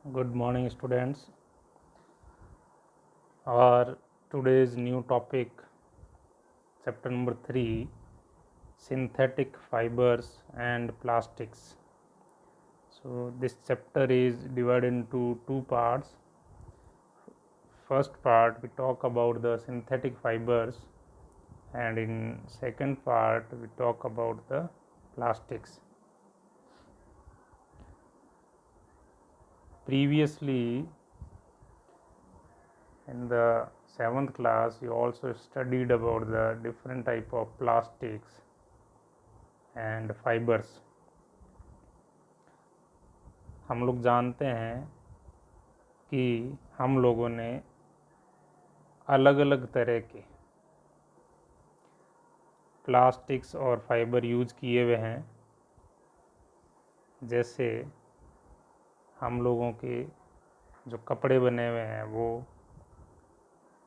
Good morning, students. Our today's new topic, chapter number 3, synthetic fibers and plastics. So, this chapter is divided into two parts. First part, we talk about the synthetic fibers, and in second part, we talk about the plastics. Previously, in the 7th class, you also studied about the different type of plastics and fibers. हम लोग जानते हैं कि हम लोगों ने अलग अलग तरह के प्लास्टिक्स और फाइबर यूज किए हुए हैं। जैसे हम लोगों के जो कपड़े बने हुए हैं वो,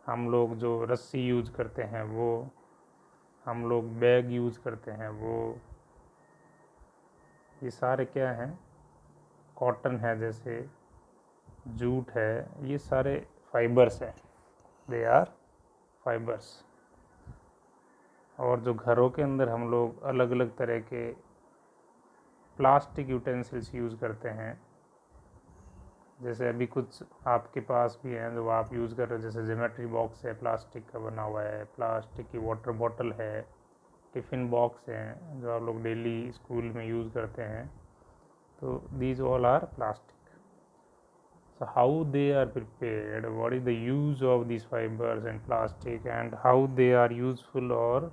हम लोग जो रस्सी यूज करते हैं वो, हम लोग बैग यूज करते हैं वो, ये सारे क्या हैं? कॉटन है, जैसे जूट है, ये सारे फाइबर्स हैं। They are fibres. और जो घरों के अंदर हम लोग अलग अलग तरह के प्लास्टिक यूटेंसिल्स यूज़ करते हैं, जैसे अभी कुछ आपके पास भी हैं जो आप यूज़ कर रहे हो, जैसे ज्योमेट्री बॉक्स है, प्लास्टिक का बना हुआ है, प्लास्टिक की वाटर बॉटल है, टिफ़िन बॉक्स हैं जो आप लोग डेली स्कूल में यूज़ करते हैं। तो these all are plastic. So how they are prepared, what is the use of these fibers and plastic, and how they are useful or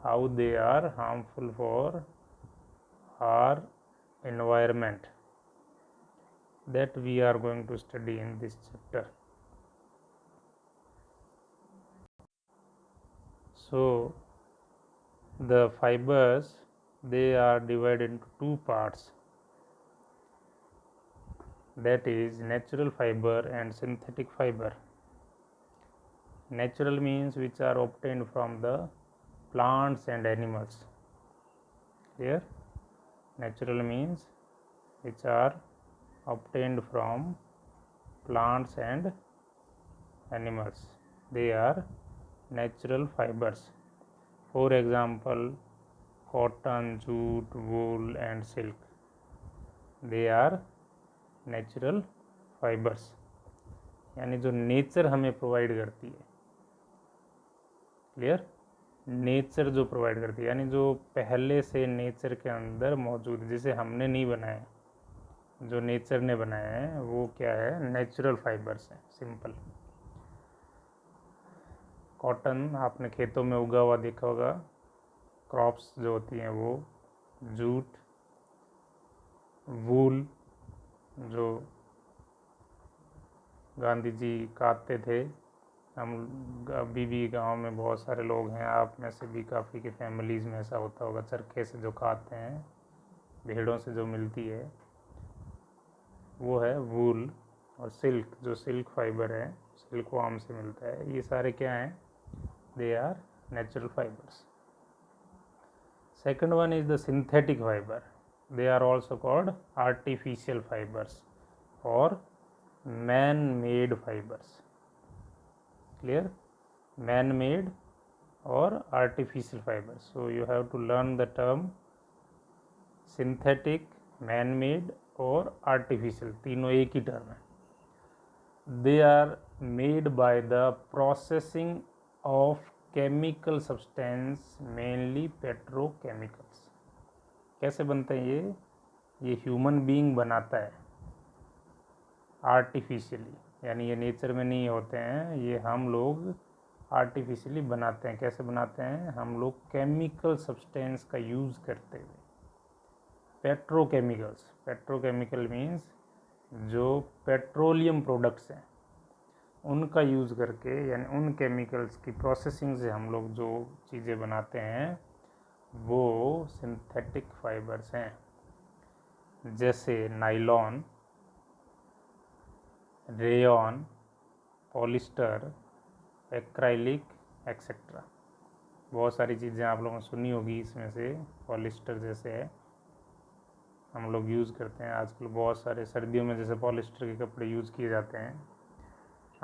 how they are harmful for our environment, that we are going to study in this chapter. So the fibers, they are divided into two parts, that is natural fiber and synthetic fiber. Natural means which are obtained from the plants and animals. Here natural means which are obtained from plants and animals. They are natural fibers. For example, cotton, jute, wool and silk. They are natural fibres, यानी जो nature हमें provide करती है। Clear? Nature जो provide करती है, यानी जो पहले से नेचर के अंदर मौजूद है, जिसे हमने नहीं बनाया, जो नेचर ने बनाया है, वो क्या है? नेचुरल फाइबर्स हैं। सिंपल। कॉटन आपने खेतों में उगा हुआ देखा होगा, क्रॉप्स जो होती हैं वो। जूट, वूल जो गांधी जी काटते थे, हम अभी भी गांव में बहुत सारे लोग हैं, आप में से भी काफ़ी के फैमिलीज़ में ऐसा होता होगा, चरखे से जो काटते हैं, भेड़ों से जो मिलती है, वो है वूल। और सिल्क, जो सिल्क फाइबर है, सिल्क वार्म से मिलता है। ये सारे क्या हैं? They are natural fibres. Second one is the synthetic fibre. They are also called artificial fibers or man-made fibers. Clear? Man-made or artificial fibers. So you have to learn the term synthetic, man-made और artificial. तीनों एक ही term है. They are made by the processing of chemical substance, mainly petrochemicals. कैसे बनते हैं ये human being बनाता है आर्टिफिशियली, यानी ये नेचर में नहीं होते हैं, ये हम लोग आर्टिफिशियली बनाते हैं। कैसे बनाते हैं? हम लोग केमिकल सब्सटेंस का यूज़ करते हुए। पेट्रोकेमिकल्स, पेट्रोकेमिकल मीन्स जो पेट्रोलियम प्रोडक्ट्स हैं उनका यूज़ करके, यानी उन केमिकल्स की प्रोसेसिंग से हम लोग जो चीज़ें बनाते हैं वो सिंथेटिक फाइबर्स हैं। जैसे nylon, rayon, polyester, acrylic etcetera. बहुत सारी चीज़ें आप लोगों ने सुनी होगी, इसमें से पॉलिस्टर जैसे है, हम लोग यूज़ करते हैं आजकल बहुत सारे, सर्दियों में जैसे पॉलिस्टर के कपड़े यूज़ किए जाते हैं।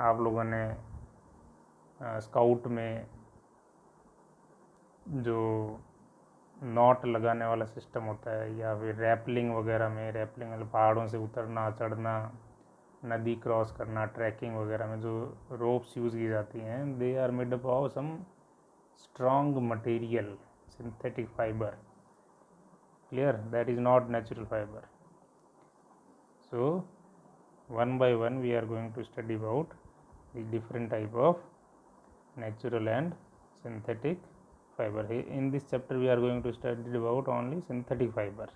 आप लोगों ने स्काउट में जो नॉट लगाने वाला सिस्टम होता है, या फिर रैपलिंग वगैरह में, रैपलिंग मतलब पहाड़ों से उतरना चढ़ना, नदी क्रॉस करना, ट्रैकिंग वगैरह में जो रोप्स यूज़ की जाती हैं, they are made up of some strong material, synthetic fibre, clear, that is not natural fibre. So one by one we are going to study about the different type of natural and synthetic fiber. In this chapter we are going to study about only synthetic fiber.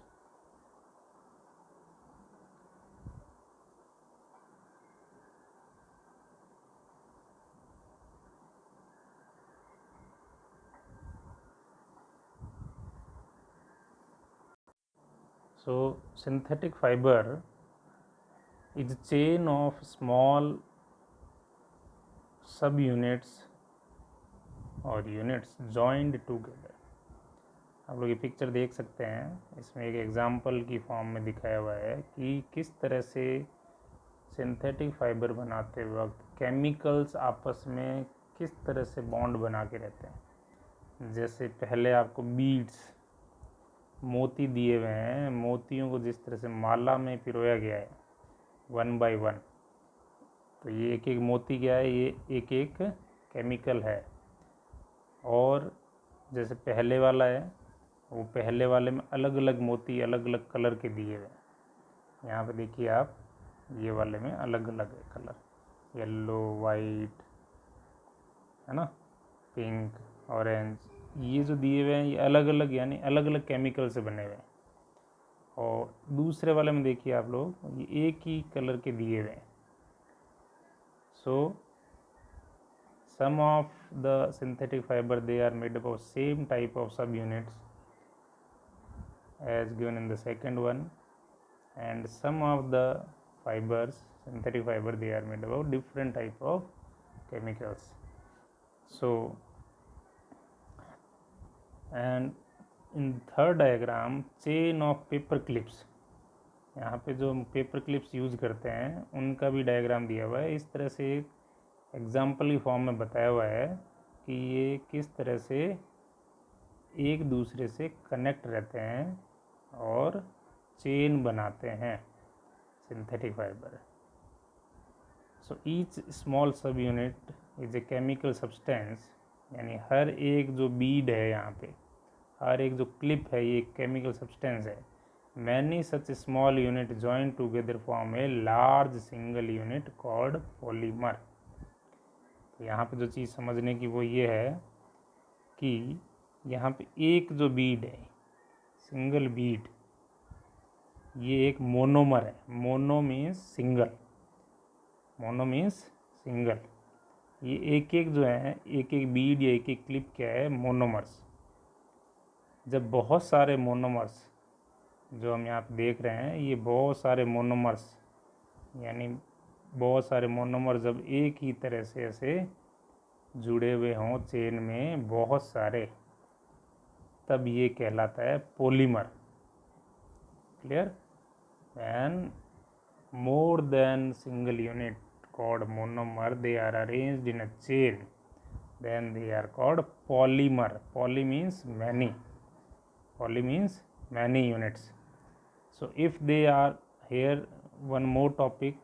So synthetic fiber is a chain of small subunits और units joined together. आप लोग ये picture देख सकते हैं, इसमें एक example की फॉर्म में दिखाया हुआ है कि किस तरह से सिंथेटिक फाइबर बनाते वक्त केमिकल्स आपस में किस तरह से बॉन्ड बना के रहते हैं. जैसे पहले आपको बीड्स, मोती दिए हुए हैं, मोतियों को जिस तरह से माला में पिरोया गया है वन बाय वन, तो ये एक एक मोती क्या है, ये एक एक केमिकल है. और जैसे पहले वाला है, वो पहले वाले में अलग अलग मोती अलग अलग कलर के दिए हुए हैं. यहाँ पे देखिए आप, ये वाले में अलग अलग है कलर, येलो, वाइट, है ना, पिंक, ऑरेंज. ये जो दिए हुए हैं ये अलग अलग, यानी अलग अलग केमिकल से बने हुए हैं. और दूसरे वाले में देखिए आप लोग, ये एक ही कलर के दिए हुए हैं. सो some of the synthetic fiber, they are made up of same type of subunits as given in the second one, and some of the fibers, synthetic fiber, they are made up of different type of chemicals. So and in third diagram, chain of paper clips, यहाँ पे जो paper clips use करते हैं उनका भी diagram दिया हुआ है. इस तरह से एक एग्जाम्पल की फॉर्म में बताया हुआ है कि ये किस तरह से एक दूसरे से कनेक्ट रहते हैं और चेन बनाते हैं synthetic fibre. So each small सब unit is a chemical substance, यानी हर एक जो बीड है यहाँ पे, हर एक जो क्लिप है, ये केमिकल सब्सटेंस है. Many such small unit join together form a large single unit called polymer. तो यहाँ पे जो चीज़ समझने की वो ये है कि यहाँ पे एक जो बीड है, सिंगल बीड, ये एक मोनोमर है. Mono means single, mono means single. ये एक एक जो है, एक एक बीड या एक एक क्लिप क्या है, मोनोमर्स. जब बहुत सारे मोनोमर्स जो हम यहाँ पे देख रहे हैं, ये बहुत सारे मोनोमर्स, यानी बहुत सारे मोनोमर जब एक ही तरह से ऐसे जुड़े हुए हों चेन में बहुत सारे, तब ये कहलाता है polymer. Clear? And more than single unit called monomer, they are arranged in a chain, then they are called polymer. Poly means many, poly means many units. So if they are, here one more topic,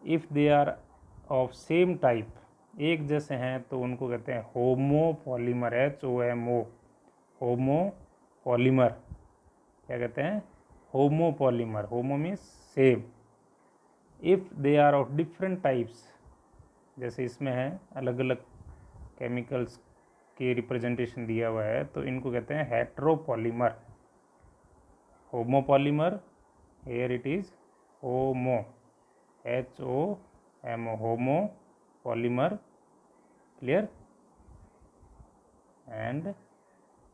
if they are of same type, एक जैसे हैं, तो उनको कहते हैं homopolymer. HOMO, homopolymer. क्या कहते हैं? Homopolymer. Homo means same. If they are of different types, जैसे इसमें है अलग अलग केमिकल्स के रिप्रेजेंटेशन दिया हुआ है, तो इनको कहते हैं heteropolymer. Homopolymer, here it is homo, HOMO, homopolymer. Clear? And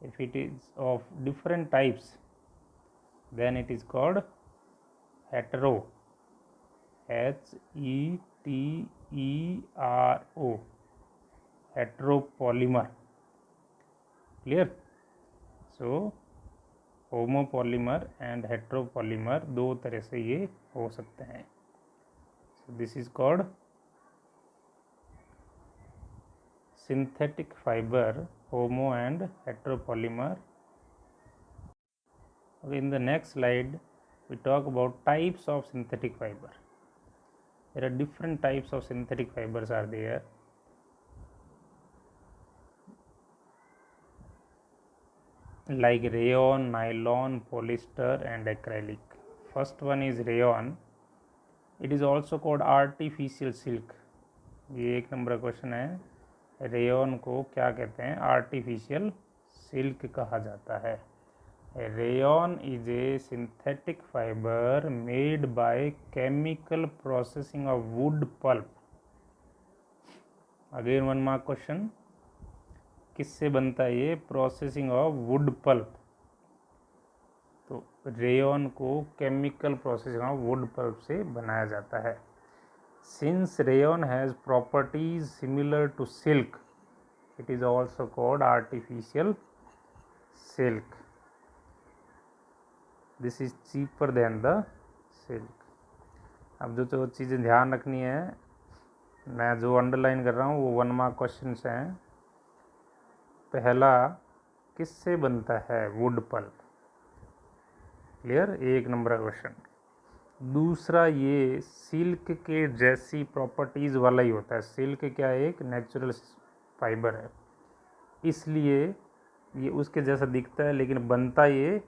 if it is of different types, then it is called hetero, HETERO, heteropolymer. Clear? So homopolymer and heteropolymer, दो तरह से ये हो सकते हैं. So this is called synthetic fiber, homo and heteropolymer. Okay, in the next slide we talk about types of synthetic fiber. There are different types of synthetic fibers are there. Like rayon, nylon, polyester and acrylic. First one is rayon. It is also called artificial silk. ये एक number का question है. Rayon को क्या कहते हैं? Artificial silk कहा जाता है. Rayon is a synthetic fibre made by chemical processing of wood pulp. Again one mark question, किससे बनता है ये? Processing of wood pulp. तो रेयन को chemical processing of wood pulp से बनाया जाता है. Since rayon has properties similar to silk, it is also called artificial silk. This is cheaper than the silk. अब जो चीज़ें ध्यान रखनी है, मैं जो अंडरलाइन कर रहा हूँ वो 1 मार्क क्वेश्चन हैं. पहला, किससे बनता है? Wood pulp. क्लियर? 1 नंबर का क्वेश्चन. दूसरा, ये सिल्क के जैसी प्रॉपर्टीज़ वाला ही होता है. सिल्क क्या है? एक नेचुरल फाइबर है, इसलिए ये उसके जैसा दिखता है, लेकिन बनता ये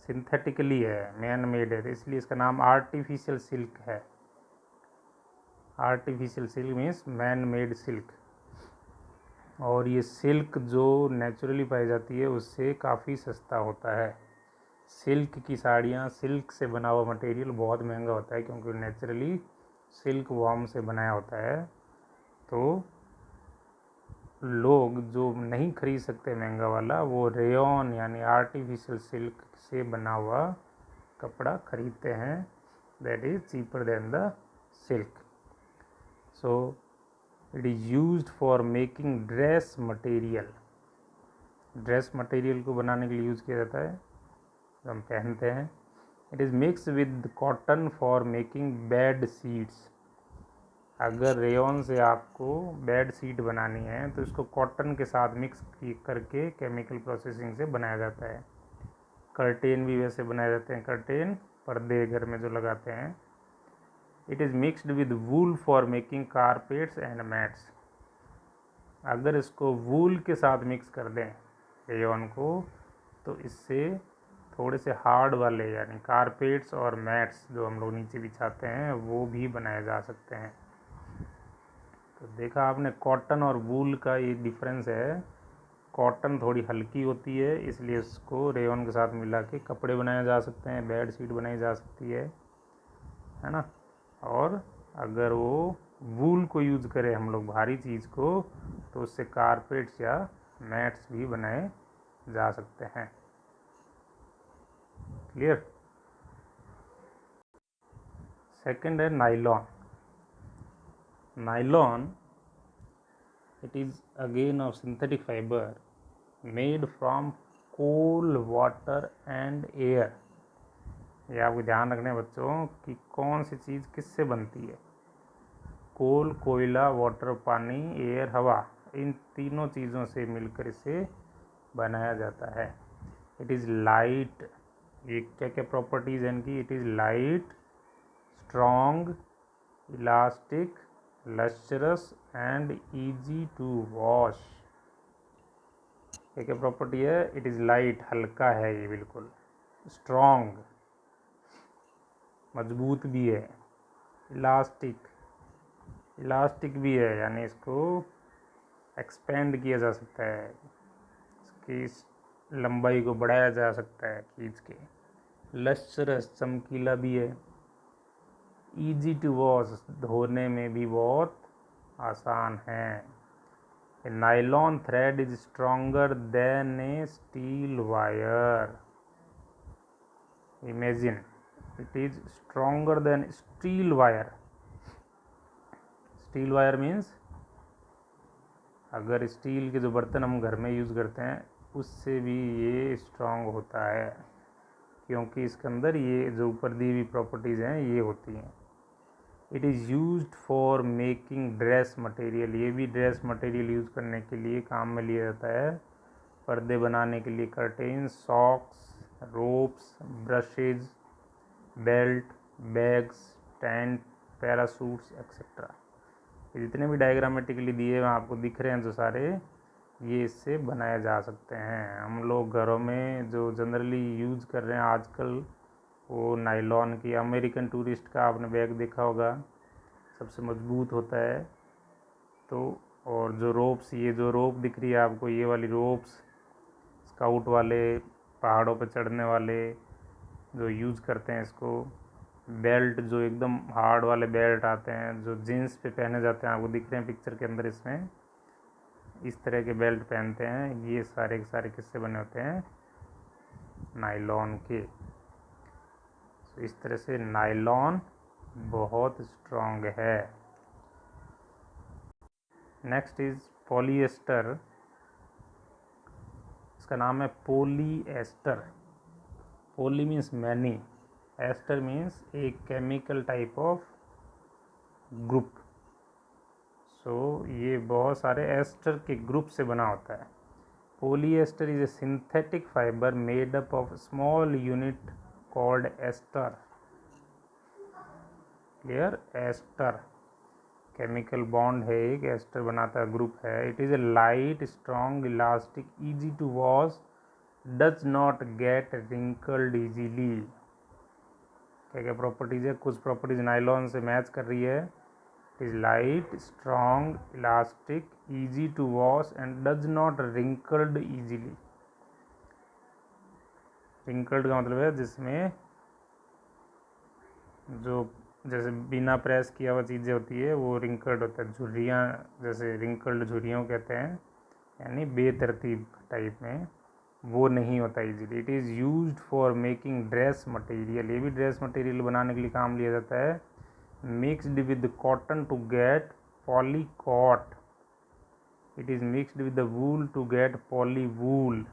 सिंथेटिकली है, मैन मेड है. इसलिए इसका नाम आर्टिफिशियल सिल्क है. Artificial silk means man made silk. और ये सिल्क जो नेचुरली पाई जाती है उससे काफ़ी सस्ता होता है. सिल्क की साड़ियाँ, सिल्क से बना हुआ मटेरियल बहुत महंगा होता है, क्योंकि नेचुरली सिल्क वॉर्म से बनाया होता है. तो लोग जो नहीं खरीद सकते महंगा वाला, वो रेयन यानी आर्टिफिशियल सिल्क से बना हुआ कपड़ा खरीदते हैं. That is cheaper than the silk. So it is used for making dress material. Dress material को बनाने के लिए यूज़ किया जाता है, हम पहनते हैं. It is mix with cotton for making bed sheets. अगर रेयन से आपको बेड शीट बनानी है तो इसको कॉटन के साथ मिक्स करके केमिकल प्रोसेसिंग से बनाया जाता है. कर्टेन भी वैसे बनाए जाते हैं. कर्टेन, पर्दे घर में जो लगाते हैं. It is mixed with wool for making carpets and mats. अगर इसको वूल के साथ मिक्स कर दें रेयन को, तो इससे थोड़े से हार्ड वाले यानी कारपेट्स और मैट्स जो हम लोग नीचे बिछाते हैं वो भी बनाए जा सकते हैं. तो देखा आपने, कॉटन और वूल का ये डिफरेंस है. कॉटन थोड़ी हल्की होती है, इसलिए इसको रेयन के साथ मिला के कपड़े बनाए जा सकते हैं, बेड शीट बनाई जा सकती है ना. और अगर वो वूल को यूज़ करें हम लोग, भारी चीज़ को, तो उससे कारपेट्स या मैट्स भी बनाए जा सकते हैं. क्लियर? सेकंड है nylon. Nylon, it is again of synthetic fiber made from coal, water and air. ये आपको ध्यान रखना है बच्चों कि कौन सी चीज़ किससे बनती है. कोल, कोयला, वाटर पानी, एयर हवा, इन तीनों चीज़ों से मिलकर इसे बनाया जाता है. It is light. ये क्या क्या प्रॉपर्टीज़ हैं इनकी? It is light, strong, elastic, lustrous and easy to wash. क्या क्या प्रॉपर्टी है? इट इज़ लाइट, हल्का है ये बिल्कुल. स्ट्रॉन्ग, मजबूत भी है. इलास्टिक, इलास्टिक भी है, यानी इसको एक्सपेंड किया जा सकता है, इसकी लंबाई को बढ़ाया जा सकता है खींच के. लस्चरस, चमकीला भी है. ईजी टू वॉश, धोने में भी बहुत आसान है. Nylon thread is stronger than A steel wire. Imagine, it is stronger than steel wire. Steel wire means अगर स्टील के जो बर्तन हम घर में यूज़ करते हैं उससे भी ये स्ट्रॉन्ग होता है. क्योंकि इसके अंदर ये जो ऊपर दी हुई प्रॉपर्टीज़ हैं ये होती हैं। It is used for making dress material, ये भी ड्रेस मटेरियल यूज़ करने के लिए काम में लिया जाता है। पर्दे बनाने के लिए curtain, socks, ropes, brushes, belt, bags, tent, parachutes etcetera. जितने भी डायग्रामेटिकली दिए हुए आपको दिख रहे हैं जो सारे, ये इससे बनाए जा सकते हैं। हम लोग घरों में जो जनरली यूज़ कर रहे हैं आजकल वो नायलॉन की, अमेरिकन टूरिस्ट का आपने बैग देखा होगा, सबसे मजबूत होता है। तो और जो रोप्स, ये जो रोप दिख रही है आपको, ये वाली रोप्स स्काउट वाले पहाड़ों पर चढ़ने वाले जो यूज़ करते हैं इसको। बेल्ट, जो एकदम हार्ड वाले बेल्ट आते हैं जो जीन्स पे पहने जाते हैं, आपको दिख रहे हैं पिक्चर के अंदर, इसमें इस तरह के बेल्ट पहनते हैं। ये सारे के सारे किससे बने होते हैं? नायलॉन के। तो इस तरह से नायलॉन बहुत स्ट्रॉन्ग है। नेक्स्ट इज पॉलिएस्टर, इसका नाम है polyester. Poly means many, ester means a chemical type of group. So ये बहुत सारे एस्टर के ग्रुप से बना होता है। Polyester is a synthetic fibre made up of small unit called ester. Clear? Ester chemical bond है, एक एस्टर बनाता है, ग्रुप है। It is a light, strong, elastic, easy to wash, does not get wrinkled easily. क्या क्या properties है? कुछ properties nylon से मैच कर रही है। It is light, strong, elastic, easy to wash and does not wrinkled easily. Wrinkled का मतलब है जिसमें जो जैसे बिना प्रेस किया हुआ चीज़ें होती है वो रिंकल्ड होता है। झुर्रियाँ, जैसे रिंकल्ड झुर्रियों कहते हैं, यानी बेतरतीब टाइप में, वो नहीं होता easily. It is used for making dress material, ये भी ड्रेस मटेरियल बनाने के लिए काम लिया जाता है। Mixed with cotton to get polycot, it is mixed with the wool to get poly wool.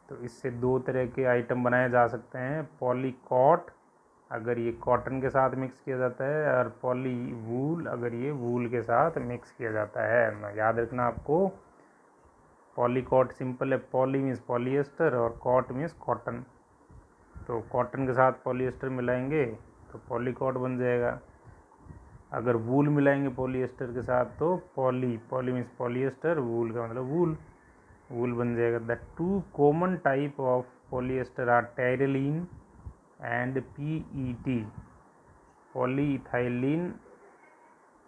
तो इससे दो तरह के आइटम बनाए जा सकते हैं। पॉलीकॉट अगर ये कॉटन के साथ मिक्स किया जाता है, और पॉली वूल अगर ये वूल के साथ मिक्स किया जाता है। याद रखना आपको, पॉलीकॉट सिंपल है, पॉली मीन्स पॉलीएस्टर और कॉट मीन्स कॉटन। तो कॉटन के साथ पॉलीएस्टर मिलाएंगे तो पॉलीकॉट बन जाएगा। अगर वूल मिलाएंगे पॉलीएस्टर के साथ तो पॉली मीन्स पॉलीएस्टर, वूल का मतलब वूल बन जाएगा। The two common type of polyester are terylene and PET, polyethylene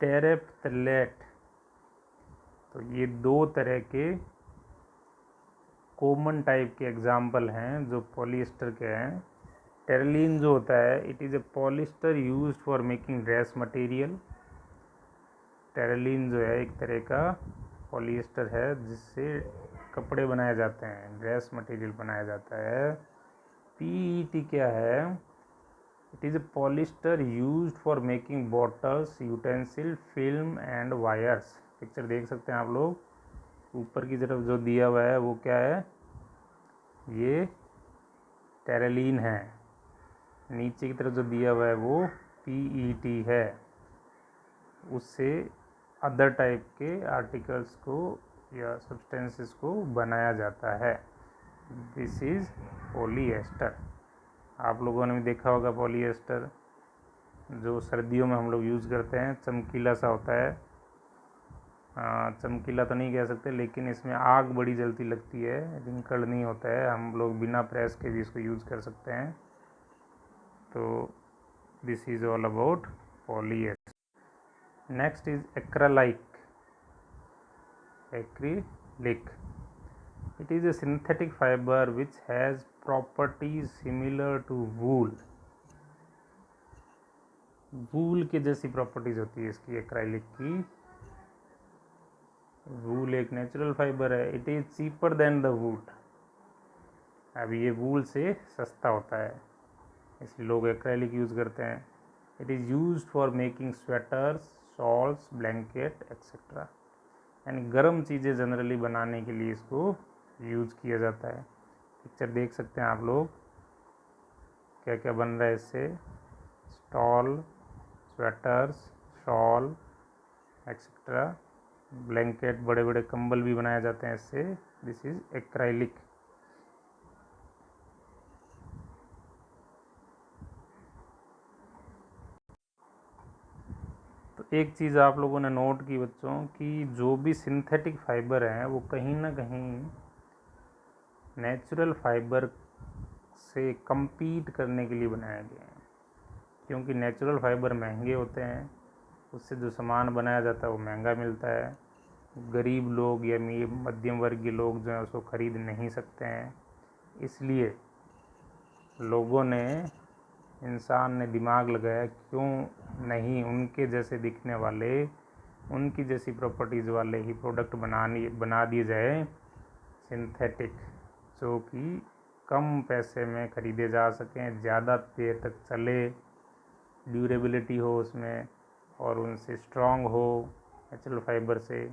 terephthalate. तो ये दो तरह के कॉमन टाइप के एग्जाम्पल हैं जो पॉलीएस्टर के हैं। टेरिलीन जो होता है, it is A polyester used for making dress material. Terylene जो है एक तरह का पॉलीएस्टर है जिससे कपड़े बनाए जाते हैं, ड्रेस मटेरियल बनाया जाता है। PET क्या है? It is A polyester used for making bottles, utensil, film and wires. Picture देख सकते हैं आप लोग, ऊपर की तरफ जो दिया हुआ है वो क्या है? ये टेरिलीन है। नीचे की तरफ जो दिया हुआ है वो PET है। उससे अदर टाइप के आर्टिकल्स को या सब्सटेंसेस को बनाया जाता है। This is polyester. आप लोगों ने भी देखा होगा पॉलीएस्टर, जो सर्दियों में हम लोग यूज़ करते हैं, चमकीला सा होता है। चमकीला तो नहीं कह सकते, लेकिन इसमें आग बड़ी जल्दी लगती है, रिंकल्ड नहीं होता है। हम लोग बिना प्रेस के भी इसको यूज़ कर सकते हैं। तो this is all about polyester. Next is acrylic. Acrylic, it is a synthetic fiber which has properties similar to wool। वूल के जैसी प्रॉपर्टीज होती है इसकी, एक्राइलिक की। वूल एक नेचुरल फाइबर है। It is cheaper than the वूल, अब ये वूल से सस्ता होता है, इसलिए लोग एक्राइलिक यूज़ करते हैं। It is used for making sweaters, shawls, blanket etcetera. यानी गर्म चीज़ें जनरली बनाने के लिए इसको यूज़ किया जाता है। पिक्चर देख सकते हैं आप लोग, क्या क्या बन रहा है इससे, stall, sweaters, shawl etcetera, blanket, बड़े बड़े कंबल भी बनाए जाते हैं इससे। This is acrylic. तो एक चीज़ आप लोगों ने नोट की बच्चों कि जो भी सिंथेटिक फाइबर हैं वो कहीं ना कहीं नेचुरल फाइबर से compete करने के लिए बनाए गए हैं, क्योंकि नेचुरल फाइबर महंगे होते हैं, उससे जो सामान बनाया जाता है वो महंगा मिलता है, गरीब लोग या मध्यम वर्गीय लोग जो हैं उसको ख़रीद नहीं सकते हैं। इसलिए लोगों ने, इंसान ने दिमाग लगाया क्यों नहीं उनके जैसे दिखने वाले, उनकी जैसी प्रॉपर्टीज़ वाले ही प्रोडक्ट बना दिए जाए सिंथेटिक, जो कि कम पैसे में ख़रीदे जा सकें, ज़्यादा देर तक चले, ड्यूरेबिलिटी हो उसमें और उनसे स्ट्रॉन्ग हो नेचुरल फाइबर से।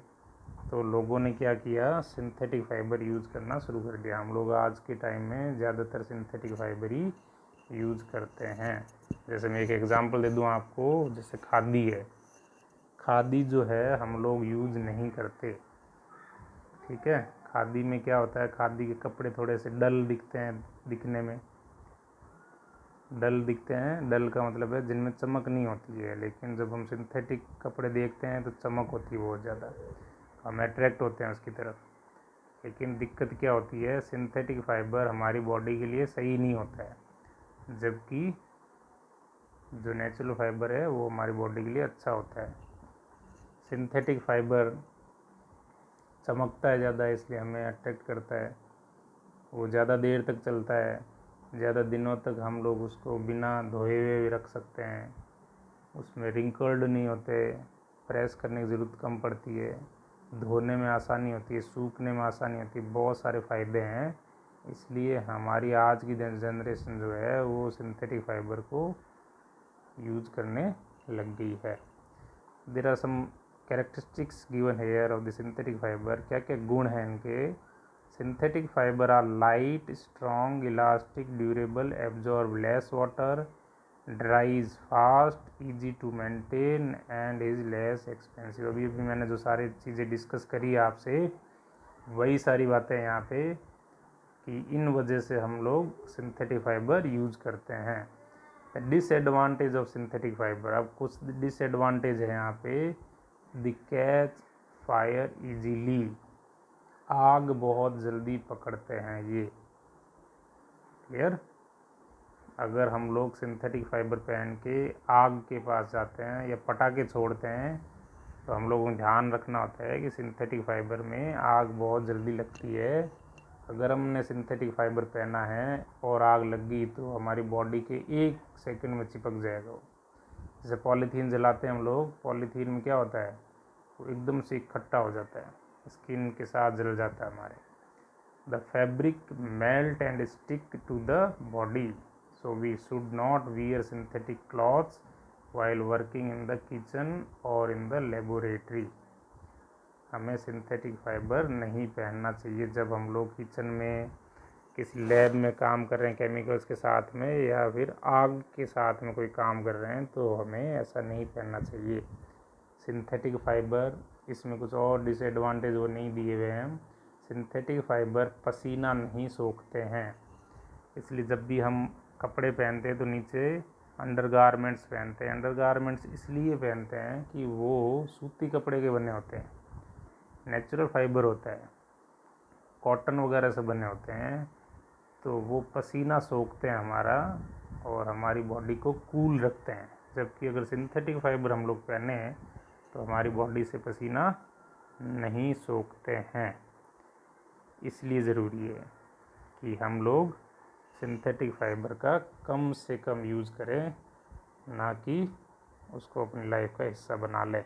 तो लोगों ने क्या किया, सिंथेटिक फाइबर यूज़ करना शुरू कर दिया। हम लोग आज के टाइम में ज़्यादातर सिंथेटिक फाइबर ही यूज़ करते हैं। जैसे मैं एक एग्ज़ाम्पल दे दूँ आपको, जैसे खादी है, खादी जो है हम लोग यूज़ नहीं करते, ठीक है। खादी में क्या होता है, खादी के कपड़े थोड़े से डल दिखते हैं, दिखने में डल दिखते हैं, डल का मतलब है जिनमें चमक नहीं होती है। लेकिन जब हम सिंथेटिक कपड़े देखते हैं तो चमक होती है बहुत ज़्यादा, हम अट्रैक्ट होते हैं उसकी तरफ। लेकिन दिक्कत क्या होती है, सिंथेटिक फाइबर हमारी बॉडी के लिए सही नहीं होता है, जबकि जो नेचुरल फाइबर है वो हमारी बॉडी के लिए अच्छा होता है। सिंथेटिक फाइबर चमकता है ज़्यादा, इसलिए हमें अट्रैक्ट करता है, वो ज़्यादा देर तक चलता है, ज़्यादा दिनों तक हम लोग उसको बिना धोए हुए भी रख सकते हैं, उसमें रिंकल्ड नहीं होते, प्रेस करने की ज़रूरत कम पड़ती है, धोने में आसानी होती है, सूखने में आसानी होती है, बहुत सारे फ़ायदे हैं। इसलिए हमारी आज की जनरेशन जो है वो सिंथेटिक फाइबर को यूज़ करने लग गई है। There are some characteristics given here of the synthetic fibre. क्या क्या गुण हैं इनके। Synthetic fibre are light, strong, elastic, durable, absorb less water, dries fast, easy to maintain and is less expensive. अभी मैंने जो सारी चीज़ें डिस्कस करी आपसे, वही सारी बातें यहाँ पे कि इन वजह से हम लोग सिंथेटिक फाइबर यूज़ करते हैं। डिसएडवांटेज ऑफ सिंथेटिक फाइबर, अब कुछ डिसएडवांटेज है यहाँ पे। द कैच फायर इजीली, आग बहुत जल्दी पकड़ते हैं ये, क्लियर। अगर हम लोग सिंथेटिक फाइबर पहन के आग के पास जाते हैं या पटाखे छोड़ते हैं तो हम लोगों को ध्यान रखना होता है कि सिंथेटिक फाइबर में आग बहुत जल्दी लगती है। अगर हमने सिंथेटिक फाइबर पहना है और आग लग गई तो हमारी बॉडी के 1 सेकंड में चिपक जाएगा वो। जैसे पॉलीथीन जलाते हैं हम लोग, पॉलीथीन में क्या होता है, वो एकदम से इकट्ठा हो जाता है, स्किन के साथ जल जाता है हमारे। The fabric melt and stick to the body, so we should not wear synthetic cloths while working in the kitchen or in the laboratory। हमें सिंथेटिक फाइबर नहीं पहनना चाहिए जब हम लोग किचन में किसी लैब में काम कर रहे हैं केमिकल्स के साथ में, या फिर आग के साथ में कोई काम कर रहे हैं, तो हमें ऐसा नहीं पहनना चाहिए। सिंथेटिक फाइबर, इसमें कुछ और डिसएडवांटेज वो नहीं दिए हुए हैं। सिंथेटिक फाइबर पसीना नहीं सोखते हैं, इसलिए जब भी हम कपड़े पहनते हैं तो नीचे अंडरगारमेंट्स पहनते हैं। अंडरगारमेंट्स इसलिए पहनते हैं कि वो सूती कपड़े के बने होते हैं, नेचुरल फाइबर होता है, कॉटन वगैरह से बने होते हैं, तो वो पसीना सोखते हैं हमारा और हमारी बॉडी को कूल रखते हैं। जबकि अगर सिंथेटिक फाइबर हम लोग पहने हैं तो हमारी बॉडी से पसीना नहीं सोखते हैं। इसलिए ज़रूरी है कि हम लोग सिंथेटिक फाइबर का कम से कम यूज़ करें, ना कि उसको अपनी लाइफ का हिस्सा बना लें।